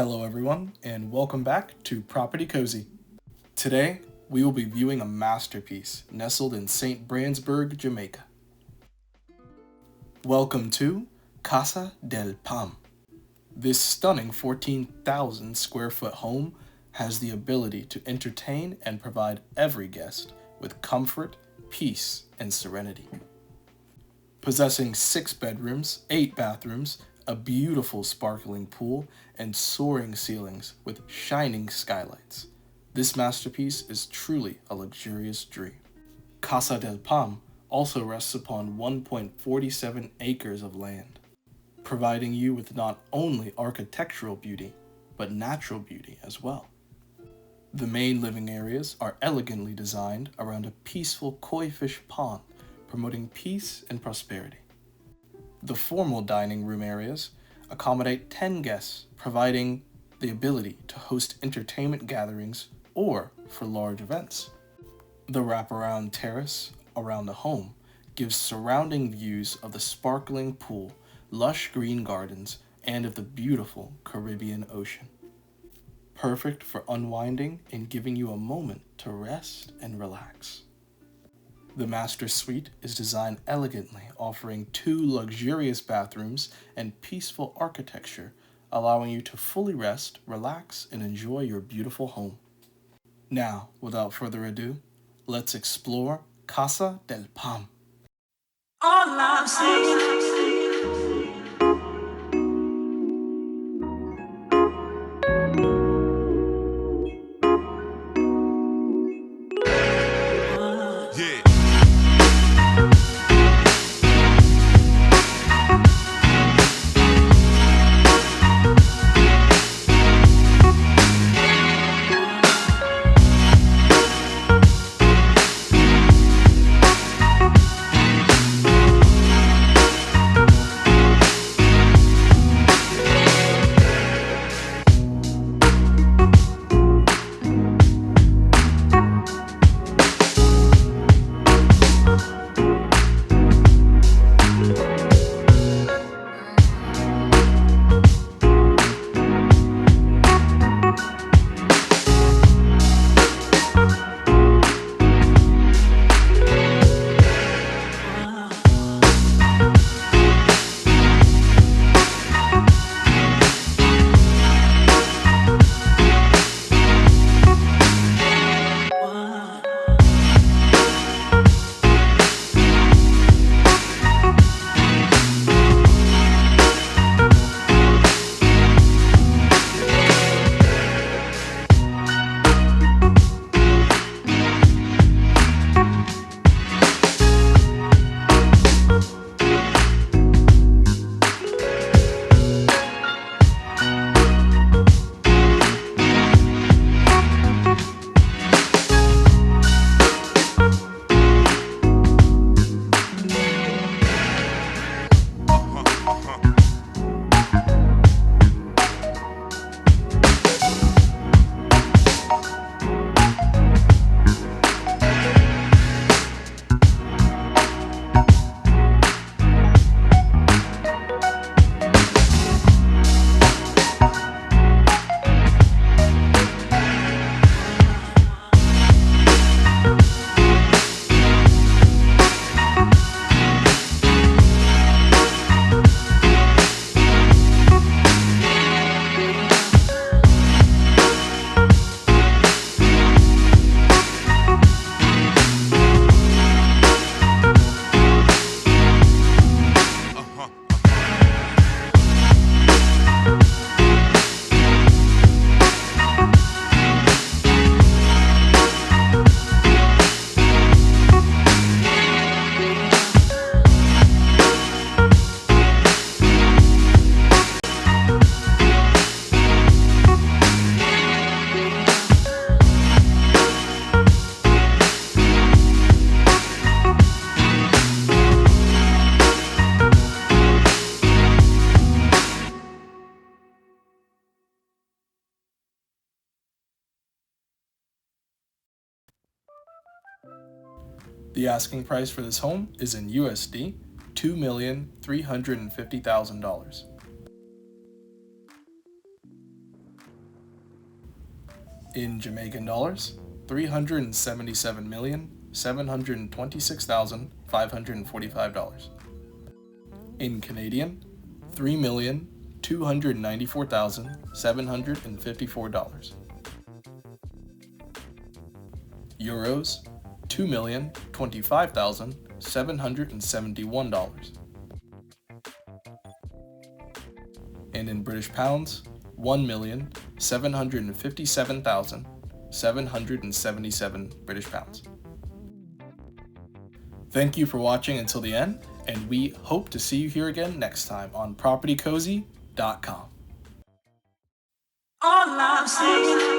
Hello everyone, and welcome back to Property Cozy. Today, we will be viewing a masterpiece nestled in St. Burg, Jamaica. Welcome to Casa Delle Palme. This stunning 14,000 square foot home has the ability to entertain and provide every guest with comfort, peace, and serenity. Possessing 6 bedrooms, 8 bathrooms, a beautiful sparkling pool, and soaring ceilings with shining skylights, this masterpiece is truly a luxurious dream. Casa Delle Palme also rests upon 1.47 acres of land, providing you with not only architectural beauty, but natural beauty as well. The main living areas are elegantly designed around a peaceful koi fish pond, promoting peace and prosperity. The formal dining room areas accommodate 10 guests, providing the ability to host entertainment gatherings or for large events. The wraparound terrace around the home gives surrounding views of the sparkling pool, lush green gardens, and of the beautiful Caribbean Ocean. Perfect for unwinding and giving you a moment to rest and relax. The master suite is designed elegantly, offering 2 luxurious bathrooms and peaceful architecture, allowing you to fully rest, relax, and enjoy your beautiful home. Now, without further ado, let's explore Casa Delle Palme. All I'm saying. Yeah. The asking price for this home is in USD $2,350,000. In Jamaican dollars, $377,726,545. In Canadian, $3,294,754. Euros, $2,025,771. And in British pounds, $1,757,777 British pounds. Thank you for watching until the end, and we hope to see you here again next time on PropertyCozy.com. All I'm saying